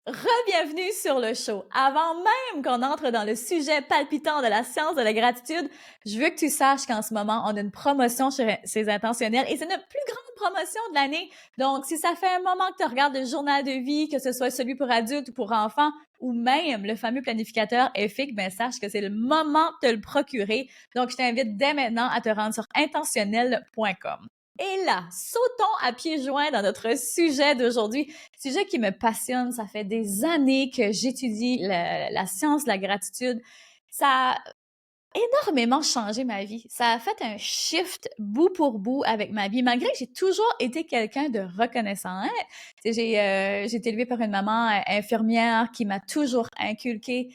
Re-bienvenue sur le show. Avant même qu'on entre dans le sujet palpitant de la science de la gratitude, je veux que tu saches qu'en ce moment, on a une promotion chez Intentionnel et c'est notre plus grande promotion de l'année. Donc, si ça fait un moment que tu regardes le journal de vie, que ce soit celui pour adultes ou pour enfants, ou même le fameux planificateur EFIC, ben sache que c'est le moment de te le procurer. Donc, je t'invite dès maintenant à te rendre sur intentionnel.com. Et là, sautons à pieds joints dans notre sujet d'aujourd'hui. Sujet qui me passionne. Ça fait des années que j'étudie la science de la gratitude. Ça a énormément changé ma vie. Ça a fait un shift bout pour bout avec ma vie, malgré que j'ai toujours été quelqu'un de reconnaissant. Hein? J'ai été élevée par une maman infirmière qui m'a toujours inculqué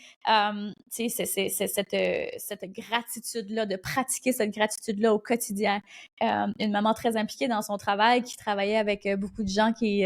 cette gratitude-là, de pratiquer cette gratitude-là au quotidien. Une maman très impliquée dans son travail, qui travaillait avec beaucoup de gens qui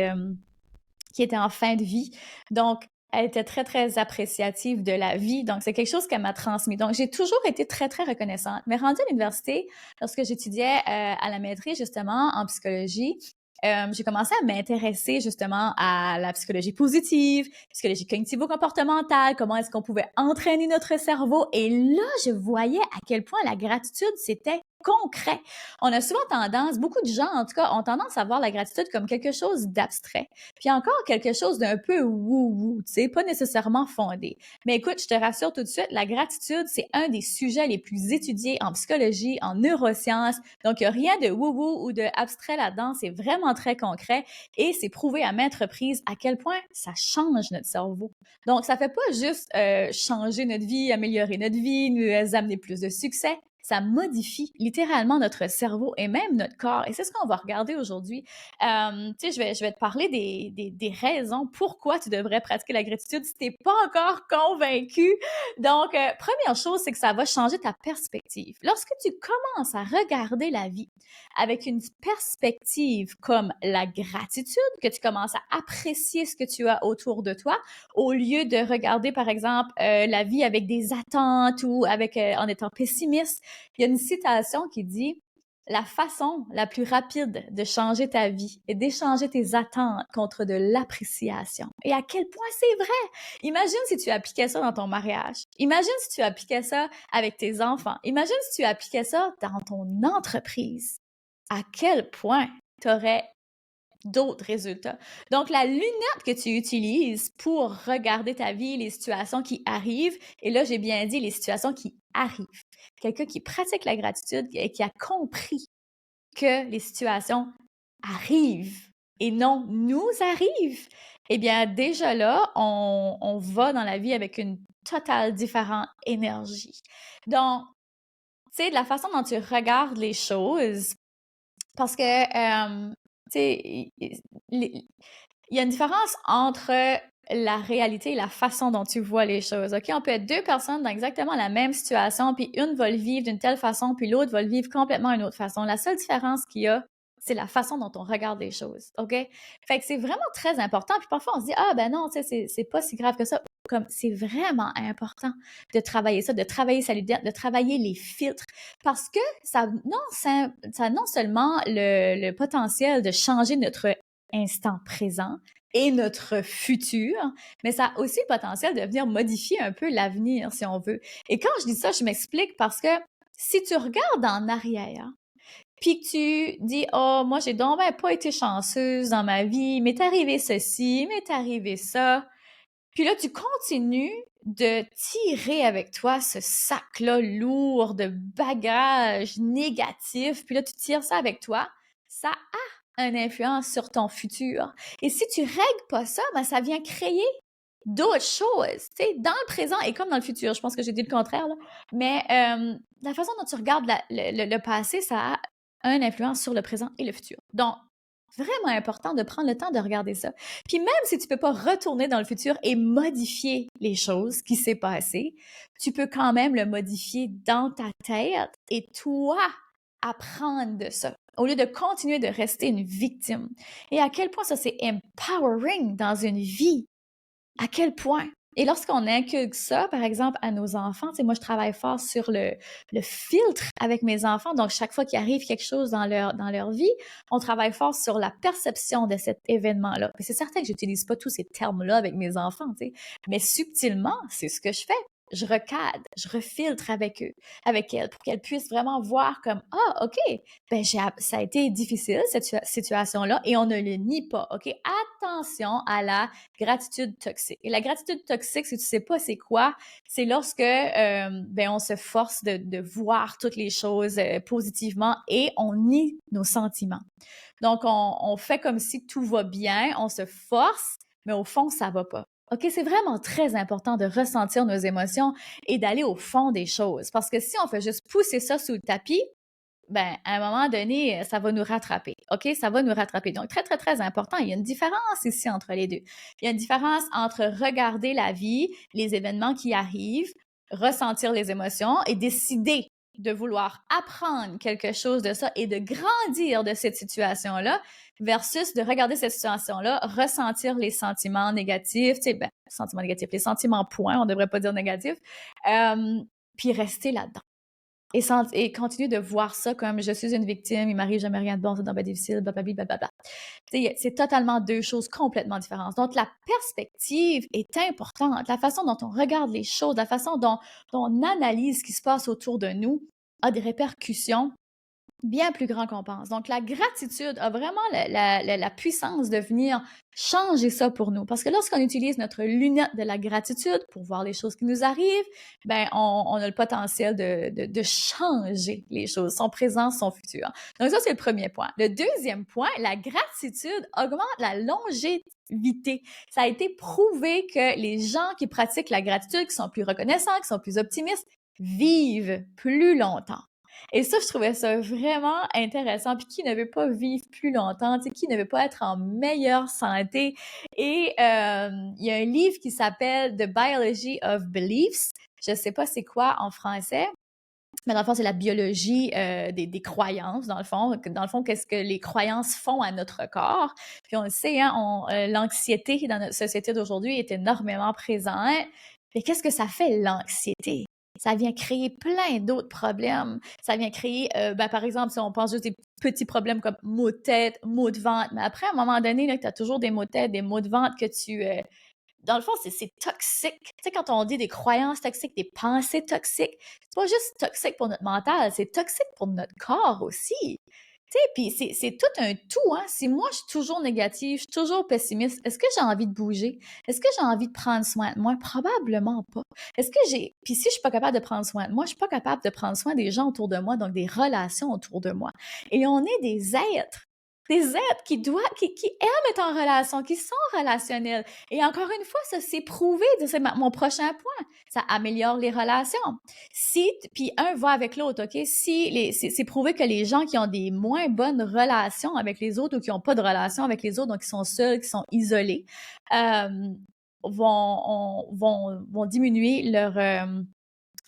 étaient en fin de vie. Donc, elle était très, très appréciative de la vie. Donc, c'est quelque chose qu'elle m'a transmis. Donc, j'ai toujours été très, très reconnaissante. Mais rendue à l'université, lorsque j'étudiais à la maîtrise, justement, en psychologie, j'ai commencé à m'intéresser justement à la psychologie positive, psychologie cognitivo-comportementale, comment est-ce qu'on pouvait entraîner notre cerveau. Et là, je voyais à quel point la gratitude, c'était concret. On a souvent tendance, beaucoup de gens en tout cas, ont tendance à voir la gratitude comme quelque chose d'abstrait. Puis encore quelque chose d'un peu wou-wou, tu sais, pas nécessairement fondé. Mais écoute, je te rassure tout de suite, la gratitude, c'est un des sujets les plus étudiés en psychologie, en neurosciences. Donc, il n'y a rien de wou-wou ou de abstrait là-dedans. C'est vraiment très concret et c'est prouvé à maintes reprises à quel point ça change notre cerveau. Donc, ça fait pas juste changer notre vie, améliorer notre vie, nous amener plus de succès. Ça modifie littéralement notre cerveau et même notre corps. Et c'est ce qu'on va regarder aujourd'hui. Tu sais, je vais te parler des raisons pourquoi tu devrais pratiquer la gratitude si tu n'es pas encore convaincu. Donc, première chose, c'est que ça va changer ta perspective. Lorsque tu commences à regarder la vie avec une perspective comme la gratitude, que tu commences à apprécier ce que tu as autour de toi, au lieu de regarder, par exemple, la vie avec des attentes ou en étant pessimiste, il y a une citation qui dit la façon la plus rapide de changer ta vie est d'échanger tes attentes contre de l'appréciation. Et à quel point c'est vrai! Imagine si tu appliquais ça dans ton mariage. Imagine si tu appliquais ça avec tes enfants. Imagine si tu appliquais ça dans ton entreprise. À quel point tu aurais d'autres résultats. Donc, la lunette que tu utilises pour regarder ta vie, les situations qui arrivent, et là, j'ai bien dit les situations qui arrivent. Quelqu'un qui pratique la gratitude et qui a compris que les situations arrivent et non nous arrivent, eh bien, déjà là, on va dans la vie avec une totale différente énergie. Donc, tu sais, de la façon dont tu regardes les choses, parce que, tu sais, il y a une différence entre la réalité et la façon dont tu vois les choses. OK? On peut être deux personnes dans exactement la même situation, puis une va le vivre d'une telle façon, puis l'autre va le vivre complètement d'une autre façon. La seule différence qu'il y a, c'est la façon dont on regarde les choses. OK? Fait que c'est vraiment très important. Puis parfois, on se dit, ah, ben non, tu sais, c'est pas si grave que ça. Comme c'est vraiment important de travailler ça, de travailler sa lumière, de travailler les filtres. Parce que ça a non seulement le potentiel de changer notre instant présent et notre futur, mais ça a aussi le potentiel de venir modifier un peu l'avenir, si on veut. Et quand je dis ça, je m'explique parce que si tu regardes en arrière, puis que tu dis, oh, moi, j'ai donc ben pas été chanceuse dans ma vie, m'est arrivé ceci, m'est arrivé ça. Puis là, tu continues de tirer avec toi ce sac-là lourd de bagages négatifs, puis là, tu tires ça avec toi, ça a une influence sur ton futur. Et si tu règles pas ça, ben ça vient créer d'autres choses, tu sais, dans le présent et comme dans le futur. Je pense que j'ai dit le contraire, là. Mais la façon dont tu regardes le passé, ça a une influence sur le présent et le futur. Donc, vraiment important de prendre le temps de regarder ça. Puis même si tu peux pas retourner dans le futur et modifier les choses qui s'est passé, tu peux quand même le modifier dans ta tête et toi apprendre de ça au lieu de continuer de rester une victime. Et à quel point ça c'est empowering dans une vie. À quel point Et lorsqu'on inculque ça, par exemple, à nos enfants, tu sais, moi, je travaille fort sur le filtre avec mes enfants. Donc, chaque fois qu'il arrive quelque chose dans leur vie, on travaille fort sur la perception de cet événement-là. Mais c'est certain que j'utilise pas tous ces termes-là avec mes enfants, tu sais, mais subtilement, c'est ce que je fais. Je recadre, je refiltre avec eux, avec elles, pour qu'elles puissent vraiment voir comme, ah, OK, ben, ça a été difficile, cette situation-là, et on ne le nie pas, OK? Attention à la gratitude toxique. Et la gratitude toxique, si tu sais pas c'est quoi, c'est lorsque ben, on se force de voir toutes les choses positivement et on nie nos sentiments. Donc, on fait comme si tout va bien, on se force, mais au fond, ça va pas. OK, c'est vraiment très important de ressentir nos émotions et d'aller au fond des choses. Parce que si on fait juste pousser ça sous le tapis, ben, à un moment donné, ça va nous rattraper. OK? Ça va nous rattraper. Donc, très, très, très important. Il y a une différence ici entre les deux. Il y a une différence entre regarder la vie, les événements qui arrivent, ressentir les émotions et décider de vouloir apprendre quelque chose de ça et de grandir de cette situation-là versus de regarder cette situation-là, ressentir les sentiments négatifs, tu sais, ben, sentiments négatifs, les sentiments points, on ne devrait pas dire négatifs, puis rester là-dedans. Et continuer de voir ça comme je suis une victime, il m'arrive jamais rien de bon, c'est donc bien difficile, blablabla, blablabla. C'est totalement deux choses complètement différentes. Donc, la perspective est importante. La façon dont on regarde les choses, la façon dont on analyse ce qui se passe autour de nous a des répercussions bien plus grands qu'on pense. Donc, la gratitude a vraiment la puissance de venir changer ça pour nous. Parce que lorsqu'on utilise notre lunette de la gratitude pour voir les choses qui nous arrivent, ben, on a le potentiel de changer les choses, son présent, son futur. Donc, ça, c'est le premier point. Le deuxième point, la gratitude augmente la longévité. Ça a été prouvé que les gens qui pratiquent la gratitude, qui sont plus reconnaissants, qui sont plus optimistes, vivent plus longtemps. Et ça, je trouvais ça vraiment intéressant. Puis qui ne veut pas vivre plus longtemps, tu sais, qui ne veut pas être en meilleure santé? Et il y a un livre qui s'appelle The Biology of Beliefs. Je sais pas c'est quoi en français, mais dans le fond, c'est la biologie des croyances, dans le fond. Dans le fond, qu'est-ce que les croyances font à notre corps. Puis on le sait, hein, l'anxiété dans notre société d'aujourd'hui est énormément présente. Mais qu'est-ce que ça fait, l'anxiété? Ça vient créer plein d'autres problèmes. Ça vient créer, ben, par exemple, si on pense juste des petits problèmes comme maux de tête, maux de ventre. Mais après, à un moment donné, tu as toujours des maux de tête, des maux de ventre que tu... dans le fond, c'est toxique. Tu sais, quand on dit des croyances toxiques, des pensées toxiques, c'est pas juste toxique pour notre mental, c'est toxique pour notre corps aussi. Tu sais, puis c'est tout un tout, hein. Si moi, je suis toujours négative, je suis toujours pessimiste, est-ce que j'ai envie de bouger? Est-ce que j'ai envie de prendre soin de moi? Probablement pas. Est-ce que j'ai... Puis si je suis pas capable de prendre soin de moi, je suis pas capable de prendre soin des gens autour de moi, donc des relations autour de moi. Et on est des êtres qui aiment être en relation, qui sont relationnels. Et encore une fois, ça s'est prouvé, c'est mon prochain point. Ça améliore les relations. Puis un va avec l'autre, OK? C'est prouvé que les gens qui ont des moins bonnes relations avec les autres ou qui n'ont pas de relation avec les autres, donc qui sont seuls, qui sont isolés, euh, vont diminuer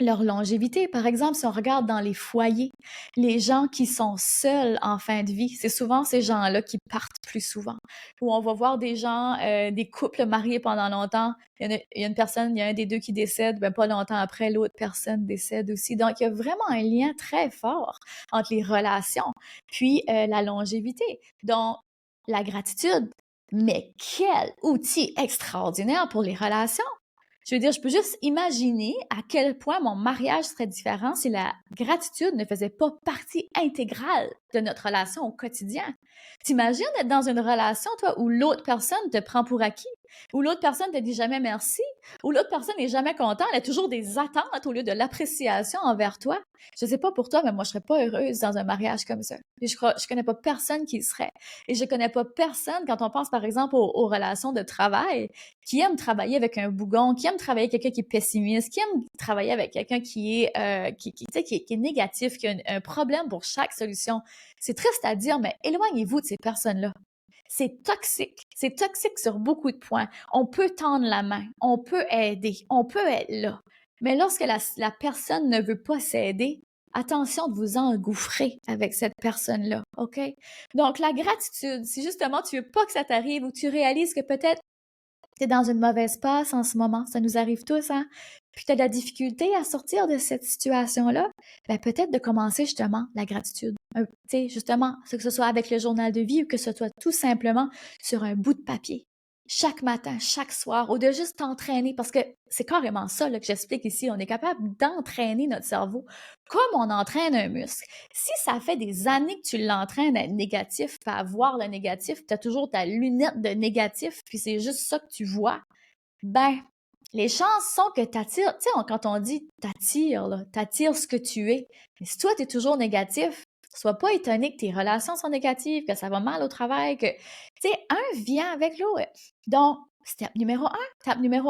leur longévité. Par exemple, si on regarde dans les foyers, les gens qui sont seuls en fin de vie, c'est souvent ces gens-là qui partent plus souvent. Ou on va voir des gens, des couples mariés pendant longtemps, il y a une personne, il y a un des deux qui décède, ben pas longtemps après, l'autre personne décède aussi. Donc, il y a vraiment un lien très fort entre les relations, puis la longévité. Donc, la gratitude, mais quel outil extraordinaire pour les relations! Je veux dire, je peux juste imaginer à quel point mon mariage serait différent si la gratitude ne faisait pas partie intégrale de notre relation au quotidien. T'imagines être dans une relation, toi, où l'autre personne te prend pour acquis, où l'autre personne te dit jamais merci, où l'autre personne n'est jamais contente, elle a toujours des attentes au lieu de l'appréciation envers toi. Je sais pas pour toi, mais moi, je serais pas heureuse dans un mariage comme ça. Et je connais pas personne qui y serait. Et je connais pas personne, quand on pense, par exemple, aux relations de travail, qui aime travailler avec un bougon, qui aime travailler avec quelqu'un qui est pessimiste, qui aime travailler avec quelqu'un qui est, qui est négatif, qui a un problème pour chaque solution. C'est triste à dire, mais éloignez-vous de ces personnes-là. C'est toxique. C'est toxique sur beaucoup de points. On peut tendre la main, on peut aider, on peut être là. Mais lorsque la personne ne veut pas s'aider, attention de vous engouffrer avec cette personne-là, OK? Donc, la gratitude, si justement tu veux pas que ça t'arrive ou tu réalises que peut-être tu es dans une mauvaise passe en ce moment, ça nous arrive tous, hein? Puis tu as de la difficulté à sortir de cette situation-là, ben peut-être de commencer justement la gratitude. Tu sais, justement, que ce soit avec le journal de vie ou que ce soit tout simplement sur un bout de papier. Chaque matin, chaque soir, ou de juste t'entraîner, parce que c'est carrément ça là, que j'explique ici. On est capable d'entraîner notre cerveau comme on entraîne un muscle. Si ça fait des années que tu l'entraînes à être négatif, à voir le négatif, tu as toujours ta lunette de négatif, puis c'est juste ça que tu vois, ben, les chances sont que tu attires, tu sais, quand on dit t'attires, t'attires ce que tu es. Mais si toi, tu es toujours négatif, sois pas étonné que tes relations sont négatives, que ça va mal au travail, que, tu sais, un vient avec l'autre. Donc, step numéro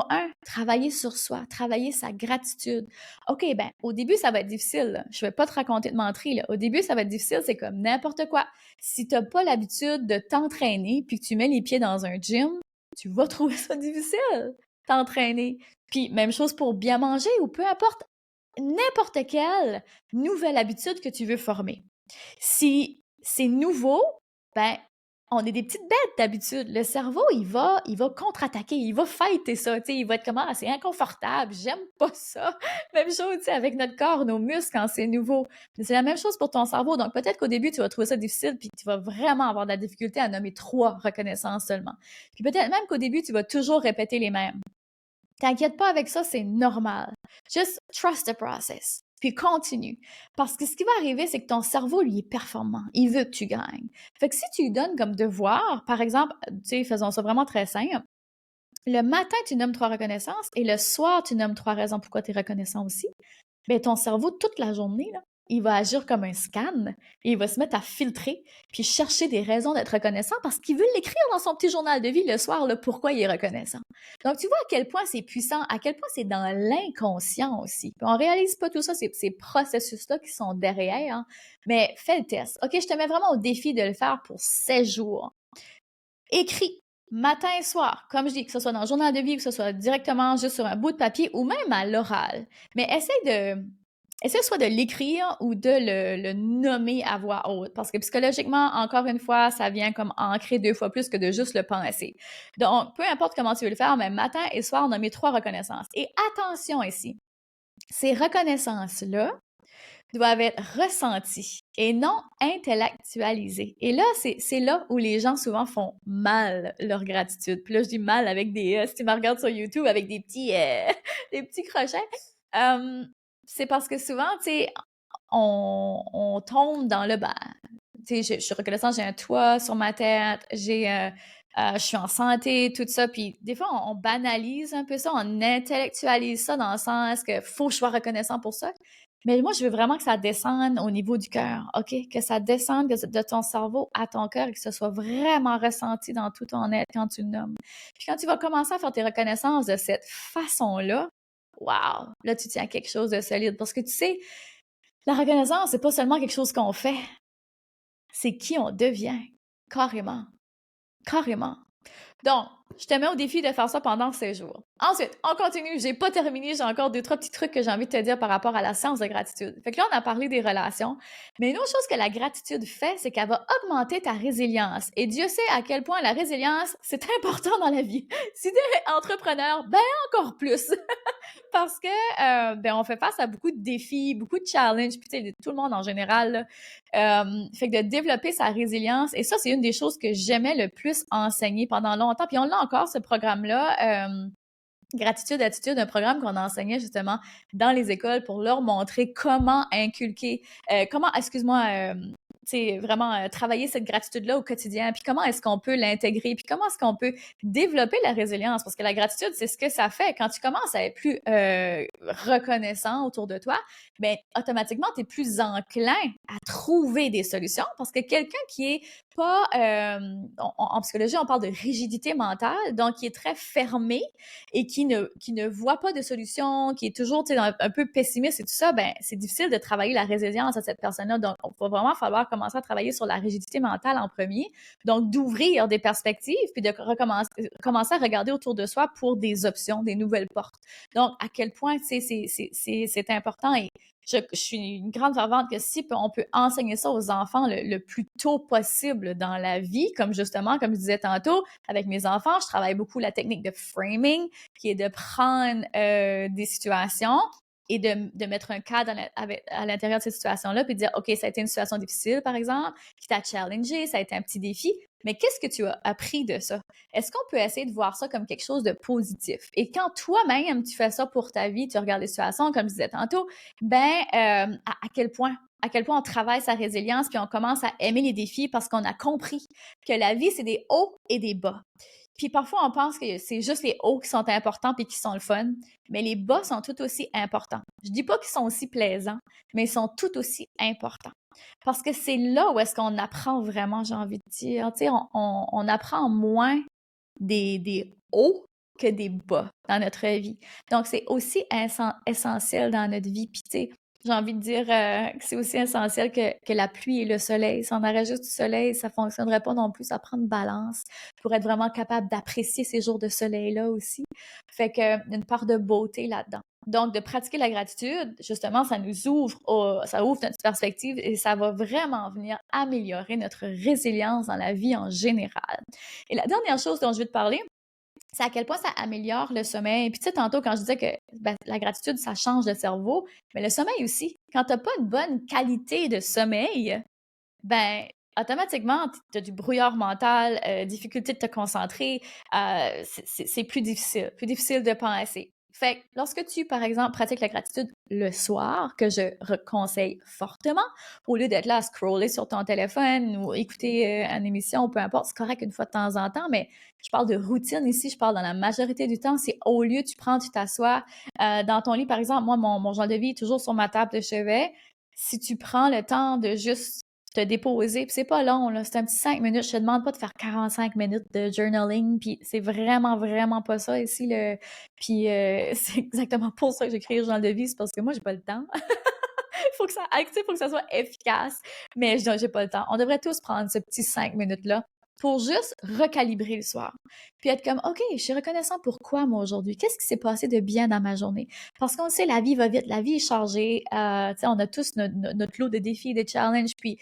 un, travailler sur soi, travailler sa gratitude. OK, ben, au début, ça va être difficile, là. Je vais pas te raconter de mentir, là. Au début, ça va être difficile, c'est comme n'importe quoi. Si t'as pas l'habitude de t'entraîner puis que tu mets les pieds dans un gym, tu vas trouver ça difficile, t'entraîner. Puis, même chose pour bien manger ou peu importe, n'importe quelle nouvelle habitude que tu veux former. Si c'est nouveau, ben, on est des petites bêtes d'habitude. Le cerveau, il va contre-attaquer, il va fighter ça, tu sais, il va être comme, ah, c'est inconfortable, j'aime pas ça. Même chose, tu sais, avec notre corps, nos muscles quand c'est nouveau. Mais c'est la même chose pour ton cerveau. Donc, peut-être qu'au début, tu vas trouver ça difficile, puis tu vas vraiment avoir de la difficulté à nommer 3 reconnaissances seulement. Puis peut-être même qu'au début, tu vas toujours répéter les mêmes. T'inquiète pas avec ça, c'est normal. Just trust the process. Puis continue. Parce que ce qui va arriver, c'est que ton cerveau, lui, est performant. Il veut que tu gagnes. Fait que si tu lui donnes comme devoir, par exemple, tu sais, faisons ça vraiment très simple. Le matin, tu nommes 3 reconnaissances et le soir, tu nommes 3 raisons pourquoi tu es reconnaissant aussi. Bien, ton cerveau, toute la journée, là, il va agir comme un scan et il va se mettre à filtrer puis chercher des raisons d'être reconnaissant parce qu'il veut l'écrire dans son petit journal de vie le soir, là, pourquoi il est reconnaissant. Donc, tu vois à quel point c'est puissant, à quel point c'est dans l'inconscient aussi. Puis on réalise pas tout ça, ces processus-là qui sont derrière, hein, mais fais le test. OK, je te mets vraiment au défi de le faire pour 16 jours. Écris matin et soir, comme je dis, que ce soit dans le journal de vie, que ce soit directement juste sur un bout de papier ou même à l'oral. Mais essaie soit de l'écrire ou de le nommer à voix haute. Parce que psychologiquement, encore une fois, ça vient comme ancrer 2 fois plus que de juste le penser. Donc, peu importe comment tu veux le faire, mais matin et soir, nommer 3 reconnaissances. Et attention ici, ces reconnaissances-là doivent être ressenties et non intellectualisées. Et là, c'est là où les gens souvent font mal leur gratitude. Puis là, je dis mal avec des... si tu me regardes sur YouTube avec des petits, des petits crochets, c'est parce que souvent, tu sais, on tombe dans le bas. Tu sais, je suis reconnaissante, j'ai un toit sur ma tête, je suis en santé, tout ça. Puis des fois, on banalise un peu ça, on intellectualise ça dans le sens que faut que je sois reconnaissant pour ça. Mais moi, je veux vraiment que ça descende au niveau du cœur, OK? Que ça descende de ton cerveau à ton cœur et que ce soit vraiment ressenti dans tout ton être quand tu le nommes. Puis quand tu vas commencer à faire tes reconnaissances de cette façon-là, wow! Là, tu tiens à quelque chose de solide. Parce que tu sais, la reconnaissance, c'est pas seulement quelque chose qu'on fait, c'est qui on devient. Carrément. Carrément. Donc, je te mets au défi de faire ça pendant 16 jours. Ensuite, on continue. J'ai pas terminé. J'ai encore 2-3 petits trucs que j'ai envie de te dire par rapport à la séance de gratitude. Fait que là, on a parlé des relations. Mais une autre chose que la gratitude fait, c'est qu'elle va augmenter ta résilience. Et Dieu sait à quel point la résilience, c'est important dans la vie. Si t'es entrepreneur, ben encore plus. Parce que, ben, on fait face à beaucoup de défis, beaucoup de challenges, puis tu sais, tout le monde en général, là. Fait que de développer sa résilience, et ça, c'est une des choses que j'aimais le plus enseigner pendant longtemps, puis on l'a encore, ce programme-là, Gratitude, attitude, un programme qu'on enseignait justement dans les écoles pour leur montrer comment inculquer, vraiment travailler cette gratitude-là au quotidien, puis comment est-ce qu'on peut l'intégrer, puis comment est-ce qu'on peut développer la résilience, parce que la gratitude, c'est ce que ça fait. Quand tu commences à être plus reconnaissant autour de toi, bien, automatiquement, tu es plus enclin à trouver des solutions, parce que quelqu'un qui est pas, en psychologie, on parle de rigidité mentale, donc qui est très fermé et qui ne voit pas de solution, qui est toujours un peu pessimiste et tout ça, ben c'est difficile de travailler la résilience à cette personne-là. Donc, il va vraiment falloir commencer à travailler sur la rigidité mentale en premier. Donc, d'ouvrir des perspectives puis de commencer à regarder autour de soi pour des options, des nouvelles portes. Donc, à quel point c'est important. Et je suis une grande fervente que si on peut enseigner ça aux enfants le plus tôt possible dans la vie, comme justement, comme je disais tantôt, avec mes enfants, je travaille beaucoup la technique de framing, qui est de prendre des situations et de mettre un cadre à l'intérieur de cette situation-là, puis de dire, OK, ça a été une situation difficile, par exemple, qui t'a challengé, ça a été un petit défi, mais qu'est-ce que tu as appris de ça? Est-ce qu'on peut essayer de voir ça comme quelque chose de positif? Et quand toi-même, tu fais ça pour ta vie, tu regardes les situations, comme je disais tantôt, à quel point on travaille sa résilience, puis on commence à aimer les défis parce qu'on a compris que la vie, c'est des hauts et des bas. Puis parfois, on pense que c'est juste les hauts qui sont importants puis qui sont le fun, mais les bas sont tout aussi importants. Je dis pas qu'ils sont aussi plaisants, mais ils sont tout aussi importants. Parce que c'est là où est-ce qu'on apprend vraiment, j'ai envie de dire. Tu sais, on apprend moins des hauts que des bas dans notre vie. Donc, c'est aussi essentiel dans notre vie. Puis, tu sais, j'ai envie de dire que c'est aussi essentiel que la pluie et le soleil. Si on aurait juste du soleil, ça fonctionnerait pas non plus. Ça prend une balance pour être vraiment capable d'apprécier ces jours de soleil-là aussi. Fait que une part de beauté là-dedans. Donc, de pratiquer la gratitude, justement, ça ouvre notre perspective et ça va vraiment venir améliorer notre résilience dans la vie en général. Et la dernière chose dont je veux te parler, c'est à quel point ça améliore le sommeil. Puis tu sais, tantôt, quand je disais que la gratitude, ça change le cerveau, mais le sommeil aussi. Quand tu n'as pas une bonne qualité de sommeil, ben automatiquement, tu as du brouillard mental, difficulté de te concentrer, c'est plus difficile de penser. Fait que lorsque tu, par exemple, pratiques la gratitude le soir, que je conseille fortement, au lieu d'être là à scroller sur ton téléphone ou écouter une émission, peu importe, c'est correct une fois de temps en temps, mais je parle de routine ici, je parle dans la majorité du temps, c'est au lieu, tu t'assois dans ton lit, par exemple, moi, mon genre de vie est toujours sur ma table de chevet. Si tu prends le temps de juste te déposer, puis c'est pas long, là, c'est un petit 5 minutes, je te demande pas de faire 45 minutes de journaling, puis c'est vraiment, vraiment pas ça ici, puis c'est exactement pour ça que j'ai créé le journal de vie, c'est parce que moi, j'ai pas le temps. Faut que ça aille, faut que ça soit efficace, mais j'ai pas le temps. On devrait tous prendre ce petit 5 minutes-là pour juste recalibrer le soir. Puis être comme, OK, je suis reconnaissant pour quoi, moi, aujourd'hui? Qu'est-ce qui s'est passé de bien dans ma journée? Parce qu'on sait, la vie va vite, la vie est chargée. On a tous notre lot de défis, de challenges, puis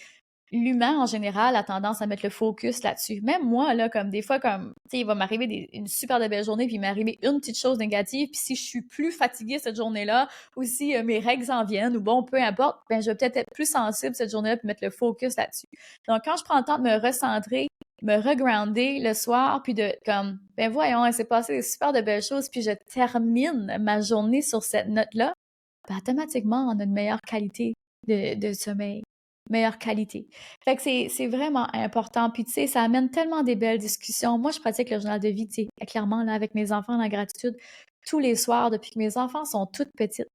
l'humain, en général, a tendance à mettre le focus là-dessus. Même moi, là, comme des fois, comme, tu sais, il va m'arriver une super de belle journée, puis il m'est arrivé une petite chose négative, puis si je suis plus fatiguée cette journée-là, ou si mes règles en viennent, ou bon, peu importe, ben, je vais peut-être être plus sensible cette journée-là, puis mettre le focus là-dessus. Donc, quand je prends le temps de me recentrer, me regrounder le soir, puis de, comme, ben voyons, il s'est passé des super de belles choses, puis je termine ma journée sur cette note-là, ben, automatiquement, on a une meilleure qualité de sommeil, meilleure qualité. Fait que c'est vraiment important. Puis, tu sais, ça amène tellement des belles discussions. Moi, je pratique le journal de vie, tu sais, clairement, là, avec mes enfants, la gratitude, tous les soirs, depuis que mes enfants sont toutes petites.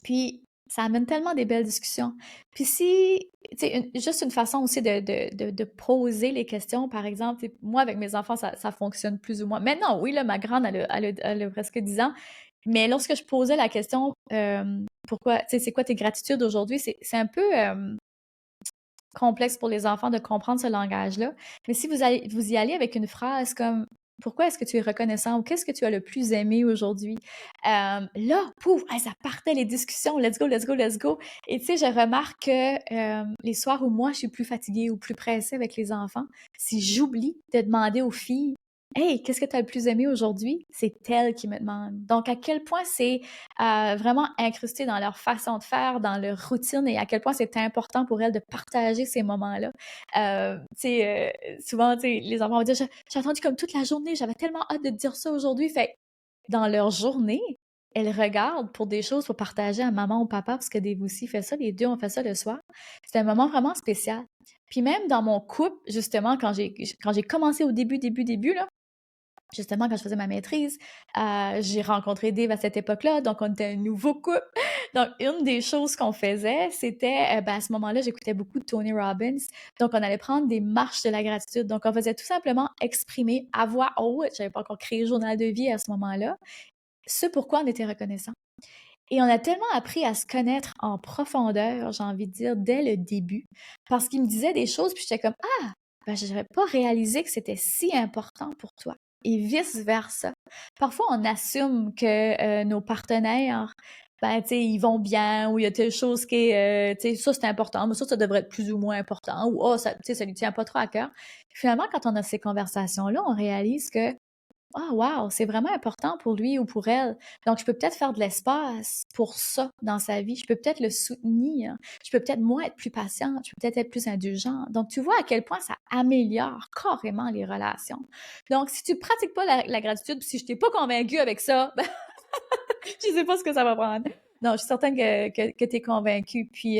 Puis, ça amène tellement des belles discussions. Puis si, tu sais, juste une façon aussi de poser les questions, par exemple, moi, avec mes enfants, ça fonctionne plus ou moins. Maintenant, oui, là, ma grande, elle a presque 10 ans, mais lorsque je posais la question, pourquoi, tu sais, c'est quoi tes gratitudes aujourd'hui, c'est un peu complexe pour les enfants de comprendre ce langage-là. Mais si vous y allez avec une phrase comme pourquoi est-ce que tu es reconnaissant ou qu'est-ce que tu as le plus aimé aujourd'hui? Là, pouf, hey, ça partait les discussions, let's go, let's go, let's go. Et tu sais, je remarque que les soirs où moi je suis plus fatiguée ou plus pressée avec les enfants, si j'oublie de demander aux filles hey, qu'est-ce que tu as le plus aimé aujourd'hui? C'est elles qui me demandent. Donc, à quel point c'est vraiment incrusté dans leur façon de faire, dans leur routine et à quel point c'est important pour elles de partager ces moments-là. Souvent, les enfants vont dire j'ai attendu comme toute la journée, j'avais tellement hâte de te dire ça aujourd'hui. Fait dans leur journée, elles regardent pour des choses pour partager à maman ou papa, parce que Dave aussi fait ça, les deux ont fait ça le soir. C'est un moment vraiment spécial. Puis même dans mon couple, justement, quand j'ai commencé au début, là, justement, quand je faisais ma maîtrise, j'ai rencontré Dave à cette époque-là, donc on était un nouveau couple. Donc, une des choses qu'on faisait, c'était, à ce moment-là, j'écoutais beaucoup de Tony Robbins, donc on allait prendre des marches de la gratitude. Donc, on faisait tout simplement exprimer à voix haute, j'avais pas encore créé le journal de vie à ce moment-là, ce pourquoi on était reconnaissant. Et on a tellement appris à se connaître en profondeur, j'ai envie de dire, dès le début, parce qu'il me disait des choses, puis j'étais comme « Ah, je n'avais pas réalisé que c'était si important pour toi. » Et vice-versa. Parfois, on assume que nos partenaires ben, tu sais, ils vont bien, ou il y a telle chose qui est, tu sais, ça, c'est important, mais ça devrait être plus ou moins important, ou, ça, tu sais, ça lui tient pas trop à cœur. Finalement, quand on a ces conversations-là, on réalise que, ah, wow, c'est vraiment important pour lui ou pour elle. Donc, je peux peut-être faire de l'espace pour ça dans sa vie. Je peux peut-être le soutenir. Je peux peut-être, moi, être plus patiente. Je peux peut-être être plus indulgente. Donc, tu vois à quel point ça améliore carrément les relations. Donc, si tu pratiques pas la gratitude, si je t'ai pas convaincu avec ça, ben, je sais pas ce que ça va prendre. Non, je suis certaine que tu es convaincue. Puis,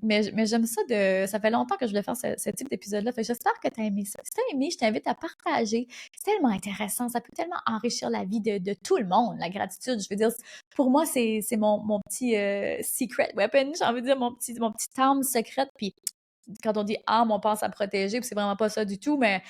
mais j'aime ça ça fait longtemps que je voulais faire ce type d'épisode-là. Fait que j'espère que tu as aimé ça. Si tu as aimé, je t'invite à partager. C'est tellement intéressant. Ça peut tellement enrichir la vie de tout le monde, la gratitude. Je veux dire, pour moi, c'est mon petit secret weapon. J'ai envie de dire mon petit arme secrète. Puis, quand on dit arme, on pense à protéger. Puis, c'est vraiment pas ça du tout. Mais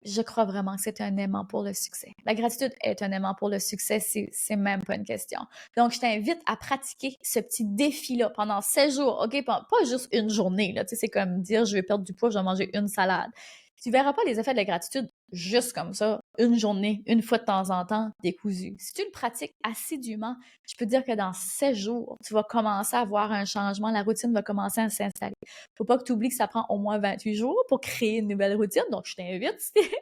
je crois vraiment que c'est un aimant pour le succès. La gratitude est un aimant pour le succès, c'est même pas une question. Donc, je t'invite à pratiquer ce petit défi-là pendant 16 jours, OK? Pas juste une journée, là. Tu sais, c'est comme dire, je vais perdre du poids, je vais manger une salade. Tu verras pas les effets de la gratitude juste comme ça, une journée, une fois de temps en temps, décousu. Si tu le pratiques assidûment, je peux te dire que dans 16 jours, tu vas commencer à voir un changement, la routine va commencer à s'installer. Faut pas que tu oublies que ça prend au moins 28 jours pour créer une nouvelle routine, donc je t'invite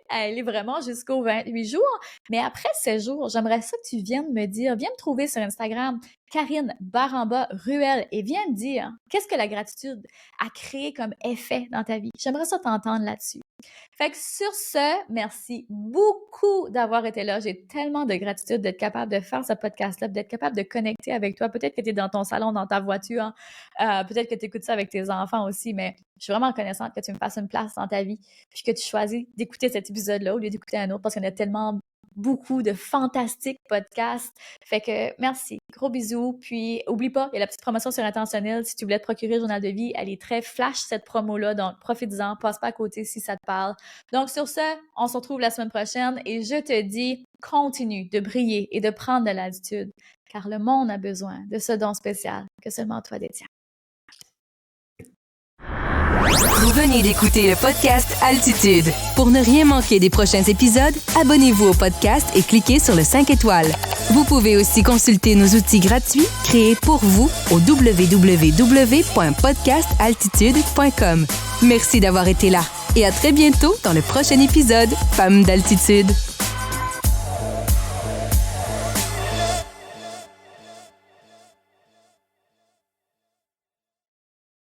à aller vraiment jusqu'aux 28 jours. Mais après 16 jours, j'aimerais ça que tu viennes me dire, viens me trouver sur Instagram, Karine_Ruel, et viens me dire qu'est-ce que la gratitude a créé comme effet dans ta vie. J'aimerais ça t'entendre là-dessus. Fait que sur ce, merci beaucoup d'avoir été là. J'ai tellement de gratitude d'être capable de faire ce podcast-là, d'être capable de connecter avec toi. Peut-être que tu es dans ton salon, dans ta voiture, peut-être que tu écoutes ça avec tes enfants aussi, mais je suis vraiment reconnaissante que tu me fasses une place dans ta vie, puis que tu choisis d'écouter cet épisode-là au lieu d'écouter un autre, parce qu'il y en a tellement beaucoup de fantastiques podcasts. Fait que merci, gros bisous. Puis oublie pas, il y a la petite promotion sur Intentionnel. Si tu voulais te procurer le journal de vie, elle est très flash cette promo-là, donc profite-en, passe pas à côté si ça te parle. Donc sur ce, on se retrouve la semaine prochaine et je te dis, continue de briller et de prendre de l'altitude, car le monde a besoin de ce don spécial que seulement toi détiens. Vous venez d'écouter le podcast Altitude. Pour ne rien manquer des prochains épisodes, abonnez-vous au podcast et cliquez sur le 5 étoiles. Vous pouvez aussi consulter nos outils gratuits créés pour vous au www.podcastaltitude.com. Merci d'avoir été là et à très bientôt dans le prochain épisode Femmes d'Altitude.